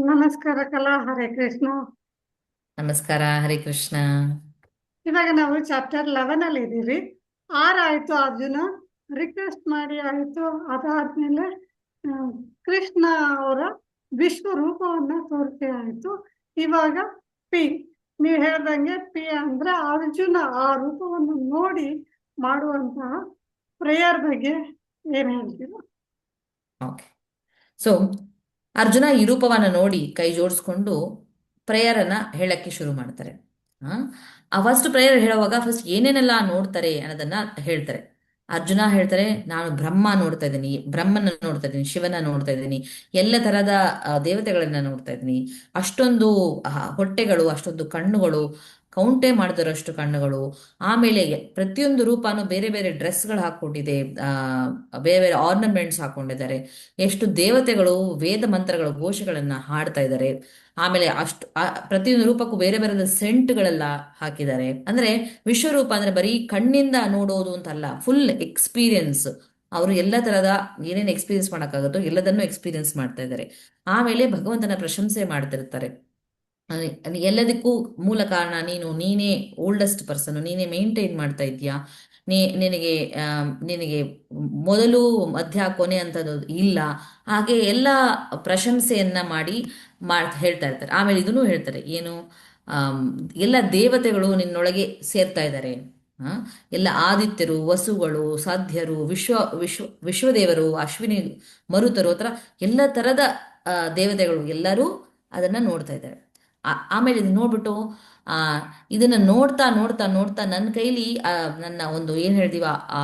ನಮಸ್ಕಾರ ಕಲಾ. ಹರೇ ಕೃಷ್ಣ. ನಮಸ್ಕಾರ, ಹರೇ ಕೃಷ್ಣ. ಇವಾಗ ನಾವು ಚಾಪ್ಟರ್ 11 ಅಲ್ಲಿ ಇದ್ದೀವಿ. 6 ಆಯ್ತು, ಅರ್ಜುನ ರಿಕ್ವೆಸ್ಟ್ ಮಾಡಿ ಆಯ್ತು. ಅದಾದ್ಮೇಲೆ ಆ, ಕೃಷ್ಣ ಅವರ ವಿಶ್ವರೂಪವನ್ನ ತೋರಿಸಿ ಆಯ್ತು. ಇವಾಗ ಪಿ, ನೀವು ಹೇಳ್ದಂಗೆ ಪಿ ಅಂದ್ರೆ ಅರ್ಜುನ ಆ ರೂಪವನ್ನು ನೋಡಿ ಮಾಡುವಂತಹ ಪ್ರೇಯರ್ ಬಗ್ಗೆ ಏನ್ ಹೇಳ್ತೀರ? ಓಕೆ. ಸೊ ಅರ್ಜುನ ಈ ರೂಪವನ್ನ ನೋಡಿ ಕೈ ಜೋಡಿಸ್ಕೊಂಡು ಪ್ರೇಯರನ್ನ ಹೇಳಕ್ಕೆ ಶುರು ಮಾಡ್ತಾರೆ. ಆ ಫಸ್ಟ್ ಪ್ರೇಯರ್ ಹೇಳುವಾಗ ಫಸ್ಟ್ ಏನೇನೆಲ್ಲ ನೋಡ್ತಾರೆ ಅನ್ನೋದನ್ನ ಹೇಳ್ತಾರೆ. ಅರ್ಜುನ ಹೇಳ್ತಾರೆ, ನಾನು ಬ್ರಹ್ಮ ನೋಡ್ತಾ ಇದ್ದೀನಿ, ಬ್ರಹ್ಮನ ನೋಡ್ತಾ ಇದ್ದೀನಿ, ಶಿವನ ನೋಡ್ತಾ ಇದ್ದೀನಿ, ಎಲ್ಲ ತರಹದ ದೇವತೆಗಳನ್ನ ನೋಡ್ತಾ ಇದ್ದೀನಿ. ಅಷ್ಟೊಂದು ಹೊಟ್ಟೆಗಳು, ಅಷ್ಟೊಂದು ಕಣ್ಣುಗಳು, ಕೌಂಟೇ ಮಾಡದಿರೋಷ್ಟು ಕಣ್ಣುಗಳು. ಆಮೇಲೆ ಪ್ರತಿಯೊಂದು ರೂಪನೂ ಬೇರೆ ಬೇರೆ ಡ್ರೆಸ್ಗಳು ಹಾಕೊಂಡಿದೆ, ಬೇರೆ ಬೇರೆ ಆರ್ನಮೆಂಟ್ಸ್ ಹಾಕೊಂಡಿದ್ದಾರೆ. ಎಷ್ಟು ದೇವತೆಗಳು ವೇದ ಮಂತ್ರಗಳ ಘೋಷಗಳನ್ನ ಹಾಡ್ತಾ ಇದ್ದಾರೆ. ಆಮೇಲೆ ಅಷ್ಟು ಪ್ರತಿಯೊಂದು ರೂಪಕ್ಕೂ ಬೇರೆ ಬೇರೆ ಸೆಂಟ್ಗಳೆಲ್ಲ ಹಾಕಿದ್ದಾರೆ. ಅಂದ್ರೆ ವಿಶ್ವರೂಪ ಅಂದ್ರೆ ಬರೀ ಕಣ್ಣಿಂದ ನೋಡೋದು ಅಂತಲ್ಲ, ಫುಲ್ ಎಕ್ಸ್ಪೀರಿಯನ್ಸ್. ಅವರು ಎಲ್ಲ ತರಹದ ಏನೇನು ಎಕ್ಸ್ಪೀರಿಯನ್ಸ್ ಮಾಡೋಕ್ಕಾಗುತ್ತೋ ಎಲ್ಲದನ್ನೂ ಎಕ್ಸ್ಪೀರಿಯನ್ಸ್ ಮಾಡ್ತಾ ಇದ್ದಾರೆ. ಆಮೇಲೆ ಭಗವಂತನ ಪ್ರಶಂಸೆ ಮಾಡ್ತಿರ್ತಾರೆ. ಎಲ್ಲದಕ್ಕೂ ಮೂಲ ಕಾರಣ ನೀನೇ ಓಲ್ಡೆಸ್ಟ್ ಪರ್ಸನ್, ನೀನೇ ಮೇಂಟೈನ್ ಮಾಡ್ತಾ ಇದೀಯಾ, ನಿನಗೆ ನಿನಗೆ ಮೊದಲು ಮಧ್ಯ ಕೊನೆ ಅಂತದ್ದು ಇಲ್ಲ. ಹಾಗೆ ಎಲ್ಲ ಪ್ರಶಂಸೆಯನ್ನ ಮಾಡಿ ಹೇಳ್ತಾ ಇರ್ತಾರೆ. ಆಮೇಲೆ ಇದನ್ನು ಹೇಳ್ತಾರೆ, ಏನು ಆಮ್, ಎಲ್ಲ ದೇವತೆಗಳು ನಿನ್ನೊಳಗೆ ಸೇರ್ತಾ ಇದ್ದಾರೆ. ಆ, ಎಲ್ಲ ಆದಿತ್ಯರು, ವಸುಗಳು, ಸಾಧ್ಯರು, ವಿಶ್ವದೇವರು, ಅಶ್ವಿನಿ ಮರುತರು, ಆ ಥರ ಎಲ್ಲ ತರದ ದೇವತೆಗಳು ಎಲ್ಲರೂ ಅದನ್ನ ನೋಡ್ತಾ ಇದ್ದಾರೆ. ಆಮೇಲೆ ಇದನ್ನ ನೋಡ್ಬಿಟ್ಟು ಆ ಇದನ್ನ ನೋಡ್ತಾ ನೋಡ್ತಾ ನೋಡ್ತಾ ನನ್ನ ಕೈಲಿ ನನ್ನ ಒಂದು ಏನ್ ಹೇಳ್ತೀವ, ಆ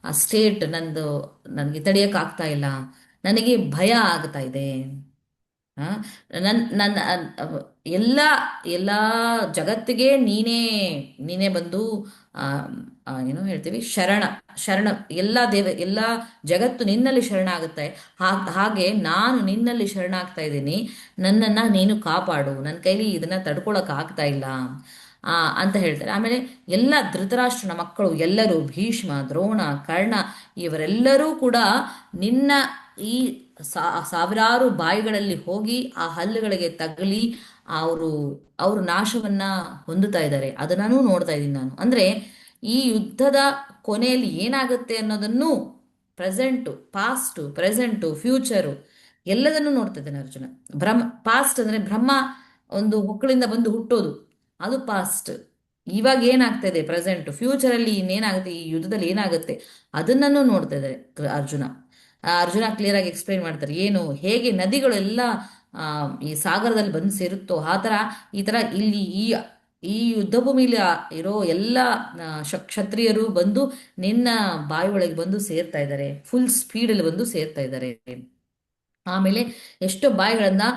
ಆ ಸ್ಟೇಟ್ ನಂದು ನನಗೆ ತಡೆಯಕ್ ಆಗ್ತಾ ಇಲ್ಲ, ನನಗೆ ಭಯ ಆಗ್ತಾ ಇದೆ. ಆ ನನ್ನ ಎಲ್ಲ ಎಲ್ಲ ಜಗತ್ತಿಗೆ ನೀನೇ ಬಂದು ಆ ಏನೋ ಹೇಳ್ತೀವಿ, ಶರಣ ಎಲ್ಲ ಜಗತ್ತು ನಿನ್ನಲ್ಲಿ ಶರಣ ಆಗುತ್ತೆ. ಹಾಗೆ ನಾನು ನಿನ್ನಲ್ಲಿ ಶರಣಾಗ್ತಾ ಇದ್ದೀನಿ, ನನ್ನನ್ನ ನೀನು ಕಾಪಾಡು, ನನ್ನ ಕೈಲಿ ಇದನ್ನ ತಡ್ಕೊಳಕ್ ಆಗ್ತಾ ಇಲ್ಲ ಅಂತ ಹೇಳ್ತಾರೆ. ಆಮೇಲೆ ಎಲ್ಲ ಧೃತರಾಷ್ಟ್ರನ ಮಕ್ಕಳು ಎಲ್ಲರೂ, ಭೀಷ್ಮ, ದ್ರೋಣ, ಕರ್ಣ, ಇವರೆಲ್ಲರೂ ಕೂಡ ನಿನ್ನ ಈ ಸಾವಿರಾರು ಬಾಯಿಗಳಲ್ಲಿ ಹೋಗಿ ಆ ಹಲ್ಲುಗಳಿಗೆ ತಗಲಿ ಅವರು ಅವರು ನಾಶವನ್ನ ಹೊಂದುತ್ತಾ ಇದ್ದಾರೆ. ಅದನ್ನೂ ನೋಡ್ತಾ ಇದ್ದೀನಿ ನಾನು. ಅಂದ್ರೆ ಈ ಯುದ್ಧದ ಕೊನೆಯಲ್ಲಿ ಏನಾಗುತ್ತೆ ಅನ್ನೋದನ್ನು, ಪ್ರೆಸೆಂಟು, ಪಾಸ್ಟು, ಪ್ರೆಸೆಂಟು, ಫ್ಯೂಚರು ಎಲ್ಲದನ್ನೂ ನೋಡ್ತಾ ಇದ್ದಾನೆ ಅರ್ಜುನ. ಪಾಸ್ಟ್ ಅಂದ್ರೆ ಬ್ರಹ್ಮ ಒಂದು ಹೊಕ್ಕಳಿಂದ ಬಂದು ಹುಟ್ಟೋದು, ಅದು ಪಾಸ್ಟ್. ಇವಾಗ ಏನಾಗ್ತಾ ಇದೆ ಪ್ರೆಸೆಂಟ್, ಫ್ಯೂಚರ್ ಅಲ್ಲಿ ಇನ್ನೇನಾಗುತ್ತೆ, ಈ ಯುದ್ಧದಲ್ಲಿ ಏನಾಗುತ್ತೆ ಅದನ್ನೂ ನೋಡ್ತಾ ಇದ್ದಾರೆ ಅರ್ಜುನ. ಅರ್ಜುನ ಕ್ಲಿಯರ್ ಆಗಿ ಎಕ್ಸ್ಪ್ಲೈನ್ ಮಾಡ್ತಾರೆ, ಏನು ಹೇಗೆ ನದಿಗಳು ಎಲ್ಲ ಈ ಸಾಗರದಲ್ಲಿ ಬಂದು ಸೇರುತ್ತೋ ಆ ಥರ ಈ ಥರ ಇಲ್ಲಿ ಈ ಯುದ್ಧ ಭೂಮಿಲಿ ಇರೋ ಎಲ್ಲ ಕ್ಷತ್ರಿಯರು ಬಂದು ನಿನ್ನ ಬಾಯಿ ಒಳಗೆ ಬಂದು ಸೇರ್ತಾ ಇದ್ದಾರೆ, ಫುಲ್ ಸ್ಪೀಡಲ್ಲಿ ಬಂದು ಸೇರ್ತಾ ಇದ್ದಾರೆ. ಆಮೇಲೆ ಎಷ್ಟೋ ಬಾಯಿಗಳನ್ನ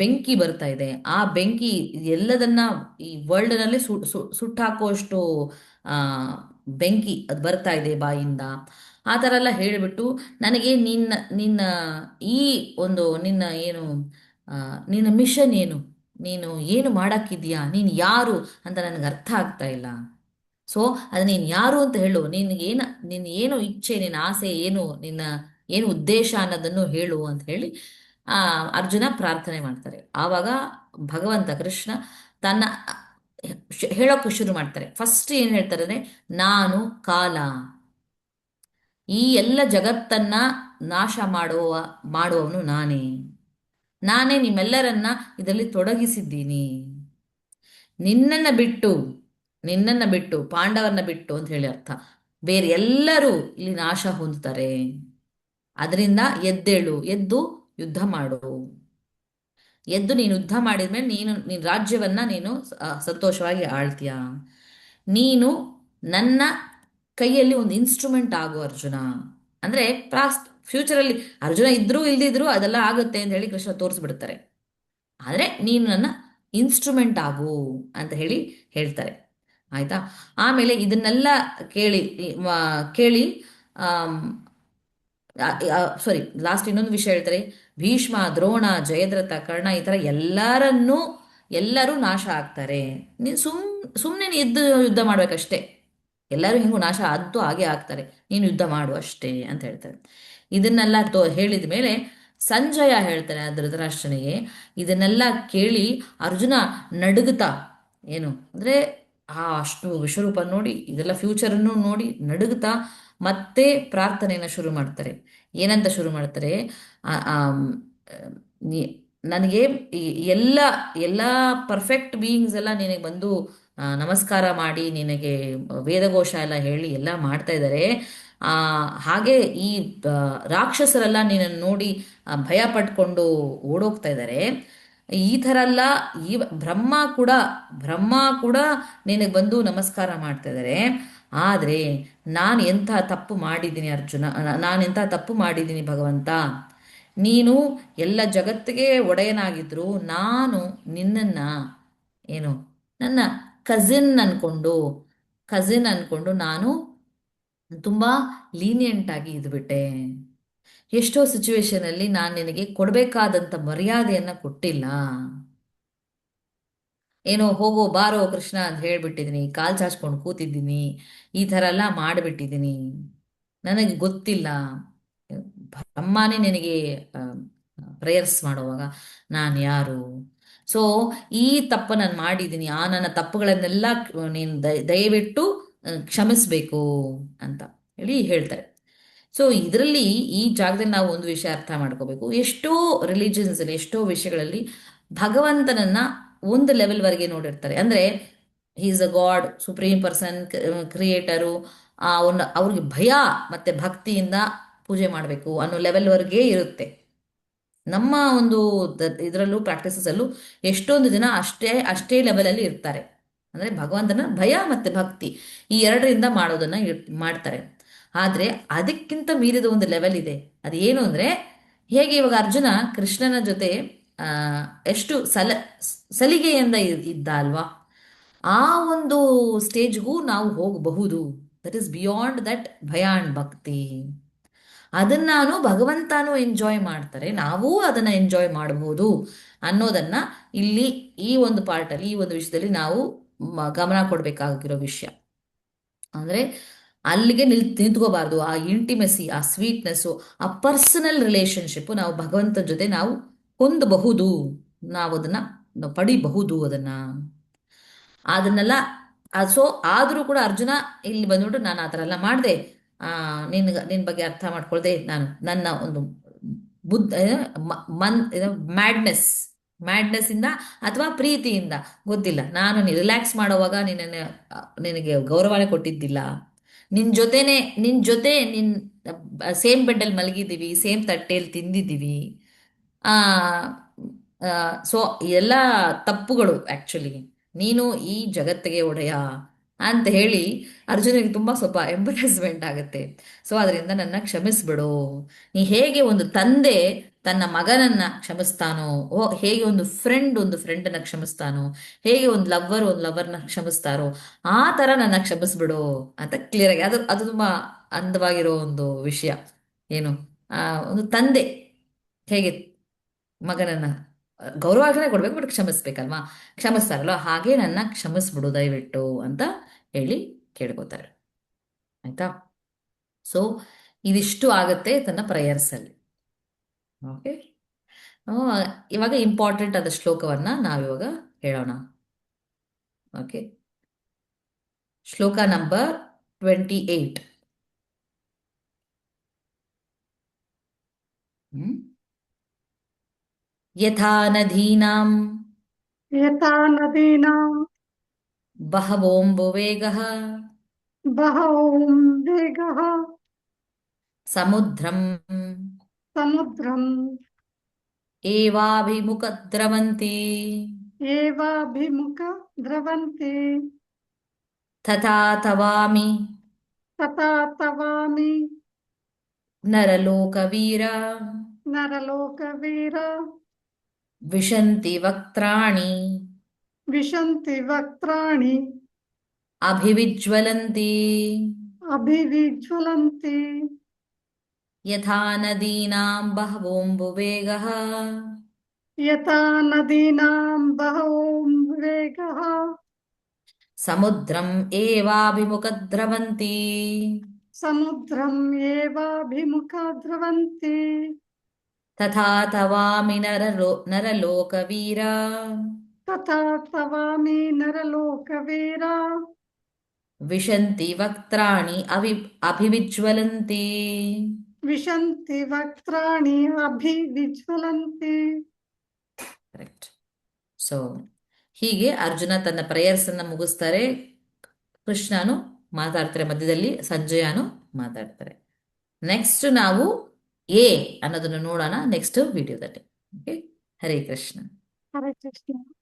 ಬೆಂಕಿ ಬರ್ತಾ ಇದೆ. ಆ ಬೆಂಕಿ ಎಲ್ಲದನ್ನ ಈ ವರ್ಲ್ಡ್ ನಲ್ಲಿ ಸುಟ್ಟಾಕುವಷ್ಟು ಆ ಬೆಂಕಿ ಅದು ಬರ್ತಾ ಇದೆ ಬಾಯಿಂದ. ಆ ಥರ ಎಲ್ಲ ಹೇಳಿಬಿಟ್ಟು ನನಗೆ ನಿನ್ನ ಈ ಒಂದು ನಿನ್ನ ಏನು ನಿನ್ನ ಮಿಷನ್ ಏನು, ನೀನು ಏನು ಮಾಡಕ್ಕಿದ್ಯಾ, ನೀನು ಯಾರು ಅಂತ ನನಗೆ ಅರ್ಥ ಆಗ್ತಾ ಇಲ್ಲ. ಸೊ ಅದು ನೀನು ಯಾರು ಅಂತ ಹೇಳು, ನಿನ್ನ ಏನು ಇಚ್ಛೆ, ನಿನ್ನ ಆಸೆ ಏನು, ನಿನ್ನ ಏನು ಉದ್ದೇಶ ಅನ್ನೋದನ್ನು ಹೇಳು ಅಂತ ಹೇಳಿ ಅರ್ಜುನ ಪ್ರಾರ್ಥನೆ ಮಾಡ್ತಾರೆ. ಆವಾಗ ಭಗವಂತ ಕೃಷ್ಣ ತನ್ನ ಹೇಳೋಕೆ ಶುರು ಮಾಡ್ತಾರೆ. ಫಸ್ಟ್ ಏನ್ ಹೇಳ್ತಾರೆ ಅಂದ್ರೆ, ನಾನು ಕಾಲ, ಈ ಎಲ್ಲ ಜಗತ್ತನ್ನ ನಾಶ ಮಾಡುವವನು ನಾನೇ ನಿಮ್ಮೆಲ್ಲರನ್ನ ಇದರಲ್ಲಿ ತೊಡಗಿಸಿದ್ದೀನಿ. ನಿನ್ನನ್ನ ಬಿಟ್ಟು ನಿನ್ನನ್ನ ಬಿಟ್ಟು ಪಾಂಡವರನ್ನ ಬಿಟ್ಟು ಅಂತ ಹೇಳಿ ಅರ್ಥ, ಬೇರೆ ಎಲ್ಲರೂ ಇಲ್ಲಿ ನಾಶ ಹೊಂದುತ್ತಾರೆ. ಅದರಿಂದ ಎದ್ದೇಳು, ಎದ್ದು ಯುದ್ಧ ಮಾಡು. ಎದ್ದು ನೀನು ಯುದ್ಧ ಮಾಡಿದ್ಮೇಲೆ ನೀನು ರಾಜ್ಯವನ್ನ ನೀನು ಸಂತೋಷವಾಗಿ ಆಳ್ತೀಯ. ನೀನು ನನ್ನ ಕೈಯಲ್ಲಿ ಒಂದು ಇನ್ಸ್ಟ್ರೂಮೆಂಟ್ ಆಗು ಅರ್ಜುನ. ಅಂದ್ರೆ ಪಾಸ್ಟ್ ಫ್ಯೂಚರ್ ಅಲ್ಲಿ ಅರ್ಜುನ ಇದ್ರೂ ಇಲ್ದಿದ್ರು ಅದೆಲ್ಲ ಆಗುತ್ತೆ ಅಂತ ಹೇಳಿ ಕೃಷ್ಣ ತೋರಿಸ್ಬಿಡ್ತಾರೆ. ಆದ್ರೆ ನೀನು ನನ್ನ ಇನ್ಸ್ಟ್ರೂಮೆಂಟ್ ಆಗು ಅಂತ ಹೇಳಿ ಹೇಳ್ತಾರೆ. ಆಯ್ತಾ? ಆಮೇಲೆ ಇದನ್ನೆಲ್ಲ ಕೇಳಿ ಕೇಳಿ ಸಾರಿ, ಲಾಸ್ಟ್ ಇನ್ನೊಂದು ವಿಷಯ ಹೇಳ್ತಾರೆ. ಭೀಷ್ಮ, ದ್ರೋಣ, ಜಯದ್ರಥ, ಕರ್ಣ ಈ ತರ ಎಲ್ಲರೂ ನಾಶ ಆಗ್ತಾರೆ. ನೀನ್ ಸುಮ್ಮನೆ ಎದ್ದು ಯುದ್ಧ ಮಾಡ್ಬೇಕಷ್ಟೇ. ಎಲ್ಲರೂ ಹಿಂಗೂ ನಾಶ ಆದ್ದು ಹಾಗೆ ಆಗ್ತಾರೆ, ನೀನು ಯುದ್ಧ ಮಾಡು ಅಷ್ಟೇ ಅಂತ ಹೇಳ್ತಾರೆ. ಇದನ್ನೆಲ್ಲ ಹೇಳಿದ ಮೇಲೆ ಸಂಜಯ ಹೇಳ್ತಾನೆ ಆ ಧೃತರಾಷ್ಟ್ರನಿಗೆ. ಇದನ್ನೆಲ್ಲ ಕೇಳಿ ಅರ್ಜುನ ನಡುಗುತ್ತಾ, ಏನು ಅಂದರೆ ಅಷ್ಟು ವಿಶ್ವರೂಪ ನೋಡಿ, ಇದೆಲ್ಲ ಫ್ಯೂಚರನ್ನು ನೋಡಿ ನಡುಗುತ್ತಾ ಮತ್ತೆ ಪ್ರಾರ್ಥನೆಯನ್ನು ಶುರು ಮಾಡ್ತಾರೆ. ಏನಂತ ಶುರು ಮಾಡ್ತಾರೆ? ಆ, ಆ, ನೀ- ನನಗೆ ಈ ಎಲ್ಲ ಎಲ್ಲ ಪರ್ಫೆಕ್ಟ್ ಬೀಯಿಂಗ್ಸ್ ಎಲ್ಲ ನಿನಗೆ ಬಂದು ನಮಸ್ಕಾರ ಮಾಡಿ ನಿನಗೆ ವೇದಘೋಷ ಎಲ್ಲ ಹೇಳಿ ಎಲ್ಲ ಮಾಡ್ತಾ ಇದ್ದಾರೆ. ಆ ಹಾಗೆ ಈ ಆ, ರಾಕ್ಷಸರೆಲ್ಲ ನಿನ್ನನ್ನು ನೋಡಿ ಭಯ ಪಟ್ಕೊಂಡು ಓಡೋಗ್ತಾ ಇದ್ದಾರೆ. ಈ ಥರ ಎಲ್ಲ ಈ ಬ್ರಹ್ಮ ಕೂಡ ನಿನಗೆ ಬಂದು ನಮಸ್ಕಾರ ಮಾಡ್ತಾ ಇದ್ದಾರೆ. ಆದರೆ ನಾನು ಎಂಥ ತಪ್ಪು ಮಾಡಿದ್ದೀನಿ ಅರ್ಜುನ, ನಾನು ಎಂಥ ತಪ್ಪು ಮಾಡಿದ್ದೀನಿ ಭಗವಂತ. ನೀನು ಎಲ್ಲ ಜಗತ್ತಿಗೆ ಒಡೆಯನಾಗಿದ್ರು ನಾನು ನಿನ್ನನ್ನು ಏನು ನನ್ನ ಕಸಿನ್ ಅನ್ಕೊಂಡು ನಾನು ತುಂಬ ಲೀನಿಯಂಟ್ ಆಗಿ ಇದ್ಬಿಟ್ಟೆ. ಎಷ್ಟೋ ಸಿಚುವೇಶನಲ್ಲಿ ನಾನು ನಿನಗೆ ಕೊಡಬೇಕಾದಂಥ ಮರ್ಯಾದೆಯನ್ನು ಕೊಟ್ಟಿಲ್ಲ. ಏನೋ ಹೋಗೋ ಬಾರೋ ಕೃಷ್ಣ ಅಂತ ಹೇಳ್ಬಿಟ್ಟಿದ್ದೀನಿ, ಕಾಲ್ ಚಾಚ್ಕೊಂಡು ಕೂತಿದ್ದೀನಿ, ಈ ಥರ ಎಲ್ಲ ಮಾಡಿಬಿಟ್ಟಿದ್ದೀನಿ. ನನಗೆ ಗೊತ್ತಿಲ್ಲ, ಬ್ರಹ್ಮನೇ ನಿನಗೆ ಪ್ರೇಯರ್ಸ್ ಮಾಡುವಾಗ ನಾನು ಯಾರು? ಸೊ ಈ ತಪ್ಪು ನಾನು ಮಾಡಿದ್ದೀನಿ, ಆ ನನ್ನ ತಪ್ಪುಗಳನ್ನೆಲ್ಲ ನೀನು ದಯವಿಟ್ಟು ಕ್ಷಮಿಸ್ಬೇಕು ಅಂತ ಹೇಳಿ ಹೇಳ್ತಾರೆ. ಸೊ ಇದರಲ್ಲಿ ಈ ಜಾಗದಲ್ಲಿ ನಾವು ಒಂದು ವಿಷಯ ಅರ್ಥ ಮಾಡ್ಕೋಬೇಕು. ಎಷ್ಟೋ ರಿಲಿಜನ್ಸ್ ಅಲ್ಲಿ ಎಷ್ಟೋ ವಿಷಯಗಳಲ್ಲಿ ಭಗವಂತನನ್ನ ಒಂದು ಲೆವೆಲ್ವರೆಗೆ ನೋಡಿರ್ತಾರೆ. ಅಂದ್ರೆ is a god, supreme person, creator. ಅವ್ರಿಗೆ ಭಯ ಮತ್ತೆ ಭಕ್ತಿಯಿಂದ ಪೂಜೆ ಮಾಡಬೇಕು ಅನ್ನೋ ಲೆವೆಲ್ವರೆಗೆ ಇರುತ್ತೆ. ನಮ್ಮ ಒಂದು ಇದರಲ್ಲೂ ಪ್ರಾಕ್ಟೀಸಸ್ ಅಲ್ಲೂ ಎಷ್ಟೊಂದು ಜನ ಅಷ್ಟೇ ಅಷ್ಟೇ ಲೆವೆಲಲ್ಲಿ ಇರ್ತಾರೆ. ಅಂದ್ರೆ ಭಗವಂತನ ಭಯ ಮತ್ತೆ ಭಕ್ತಿ ಈ ಎರಡರಿಂದ ಮಾಡೋದನ್ನ ಮಾಡ್ತಾರೆ. ಆದ್ರೆ ಅದಕ್ಕಿಂತ ಮೀರಿದ ಒಂದು ಲೆವೆಲ್ ಇದೆ. ಅದೇನು ಅಂದ್ರೆ, ಹೇಗೆ ಇವಾಗ ಅರ್ಜುನ ಕೃಷ್ಣನ ಜೊತೆ ಆ ಎಷ್ಟು ಸಲಿಗೆಯಿಂದ ಇದ್ದ ಅಲ್ವಾ, ಆ ಒಂದು ಸ್ಟೇಜ್ಗೂ ನಾವು ಹೋಗಬಹುದು. ದಟ್ ಈಸ್ ಬಿಯಾಂಡ್ ದಟ್ ಭಯ ಅಂಡ್ ಭಕ್ತಿ. ಅದನ್ನ ನಾನು ಭಗವಂತನೂ ಎಂಜಾಯ್ ಮಾಡ್ತಾರೆ, ನಾವೂ ಅದನ್ನ ಎಂಜಾಯ್ ಮಾಡಬಹುದು ಅನ್ನೋದನ್ನ ಇಲ್ಲಿ ಈ ಒಂದು ಪಾರ್ಟಲ್ಲಿ ಈ ಒಂದು ವಿಷಯದಲ್ಲಿ ನಾವು ಗಮನ ಕೊಡಬೇಕಾಗಿರೋ ವಿಷಯ. ಅಂದ್ರೆ ಅಲ್ಲಿಗೆ ನಿಂತ್ಕೋಬಾರ್ದು. ಆ ಇಂಟಿಮೆಸಿ, ಆ ಸ್ವೀಟ್ನೆಸ್ಸು, ಆ ಪರ್ಸನಲ್ ರಿಲೇಶನ್ಶಿಪ್ ನಾವು ಭಗವಂತನ ಜೊತೆ ನಾವು ಹೊಂದಬಹುದು, ನಾವು ಅದನ್ನ ಪಡಿಬಹುದು ಅದನ್ನೆಲ್ಲ. ಸೊ ಆದರೂ ಕೂಡ ಅರ್ಜುನ ಇಲ್ಲಿ ಬಂದ್ಬಿಟ್ಟು ನಾನು ಆ ಥರ ಎಲ್ಲ ಮಾಡಿದೆ, ನಿನ್ನ ಬಗ್ಗೆ ಅರ್ಥ ಮಾಡ್ಕೊಳ್ದೆ, ನಾನು ನನ್ನ ಒಂದು ಬುದ್ಧ ಮ್ಯಾಡ್ನೆಸ್ ಇಂದ ಅಥವಾ ಪ್ರೀತಿಯಿಂದ ಗೊತ್ತಿಲ್ಲ, ನಾನು ರಿಲ್ಯಾಕ್ಸ್ ಮಾಡೋವಾಗ ನಿನಗೆ ಗೌರವನೇ ಕೊಟ್ಟಿದ್ದಿಲ್ಲ. ನಿನ್ ಸೇಮ್ ಬೆಡ್ಡಲ್ಲಿ ಮಲಗಿದ್ದೀವಿ, ಸೇಮ್ ತಟ್ಟೆಯಲ್ಲಿ ತಿಂದಿದ್ದೀವಿ. ಆ ಸೊ ಎಲ್ಲ ತಪ್ಪುಗಳು ಆಕ್ಚುಲಿ, ನೀನು ಈ ಜಗತ್ತಿಗೆ ಒಡೆಯ ಅಂತ ಹೇಳಿ ಅರ್ಜುನಿಗೆ ತುಂಬಾ ಸ್ವಲ್ಪ ಎಂಬರೇಸ್ಮೆಂಟ್ ಆಗುತ್ತೆ. ಸೊ ಅದರಿಂದ ನನ್ನ ಕ್ಷಮಿಸ್ಬಿಡು. ನೀ ಹೇಗೆ ಒಂದು ತಂದೆ ತನ್ನ ಮಗನನ್ನ ಕ್ಷಮಿಸ್ತಾನೋ, ಹೇಗೆ ಒಂದು ಫ್ರೆಂಡನ್ನ ಕ್ಷಮಿಸ್ತಾನೋ, ಹೇಗೆ ಒಂದು ಲವರ್ನ ಕ್ಷಮಿಸ್ತಾರೋ, ಆ ತರ ನನ್ನ ಕ್ಷಮಿಸ್ಬಿಡು ಅಂತ ಕ್ಲಿಯರ್ ಆಗಿ ಅದು ಅದು ತುಂಬಾ ಅಂದವಾಗಿರೋ ಒಂದು ವಿಷಯ. ಏನು ಒಂದು ತಂದೆ ಹೇಗೆ ಮಗನನ್ನ ಗೌರವಾರ್ಹನೆ ಕೊಡ್ಬೇಕು, ಬಟ್ ಕ್ಷಮಿಸ್ಬೇಕಲ್ವಾ, ಕ್ಷಮಿಸ್ತಾರಲ್ವ, ಹಾಗೆ ನನ್ನ ಕ್ಷಮಿಸ್ಬಿಡು ದಯವಿಟ್ಟು ಅಂತ ಹೇಳಿ ಕೇಳ್ಕೊತಾರೆ. ಆಯ್ತಾ? ಸೊ ಇದಿಷ್ಟು ಆಗತ್ತೆ ತನ್ನ ಪ್ರೇಯರ್ಸ್ ಅಲ್ಲಿ. ಓಕೆ, ಇವಾಗ ಇಂಪಾರ್ಟೆಂಟ್ ಆದ ಶ್ಲೋಕವನ್ನ ನಾವಿವಾಗ ಹೇಳೋಣ. ಓಕೆ, ಶ್ಲೋಕ ನಂಬರ್ 28. ಯಥಾ ನದೀನಾಂ ಬಹವೋಂಬುವೇಗಃ ಸಮುದ್ರಂ ಏವಾಭಿಮುಖ ದ್ರವಂತಿ ತಥಾ ತವಾಮಿ ನರಲೋಕವೀರ ವಿಶಂತಿ ವಕ್ತ್ರಾಣಿ ಅಭಿವಿಜ್ವಲಂತಿ ಯಥಾ ನದೀನಾಂ ಬಹವೋಂಬುವೇಗಃ ಸಮುದ್ರಂ ಏವಾಭಿಮುಖ ದ್ರವಂತಿ ತಥಾ ತವಾಮಿ ನರಲೋಕವೀರ ತಥಾ ತವಾಮಿ ನರಲೋಕವೀರ ವಿಶಂತಿ ವಕ್ತ್ರಾಣಿ ಅಭಿವಿಜ್ವಲಂತಿ. ವಿಶಂತಿ ವಕ್ತ್ರಾಣಿ ಅಭಿವಿಜ್ವಲಂತಿ. ಕರೆಕ್ಟ್. ಸೊ ಹೀಗೆ ಅರ್ಜುನ ತನ್ನ ಪ್ರೇಯರ್ಸ್ ಅನ್ನ ಮುಗಿಸ್ತಾರೆ. ಕೃಷ್ಣನು ಮಾತಾಡ್ತಾರೆ ಮಧ್ಯದಲ್ಲಿ, ಸಂಜಯನು ಮಾತಾಡ್ತಾರೆ. ನೆಕ್ಸ್ಟ್ ನಾವು ಎ ಅನ್ನೋದನ್ನು ನೋಡೋಣ ನೆಕ್ಸ್ಟ್ ವಿಡಿಯೋದಲ್ಲಿ. ಓಕೆ, ಹರೇ ಕೃಷ್ಣ. ಹರೇ ಕೃಷ್ಣ.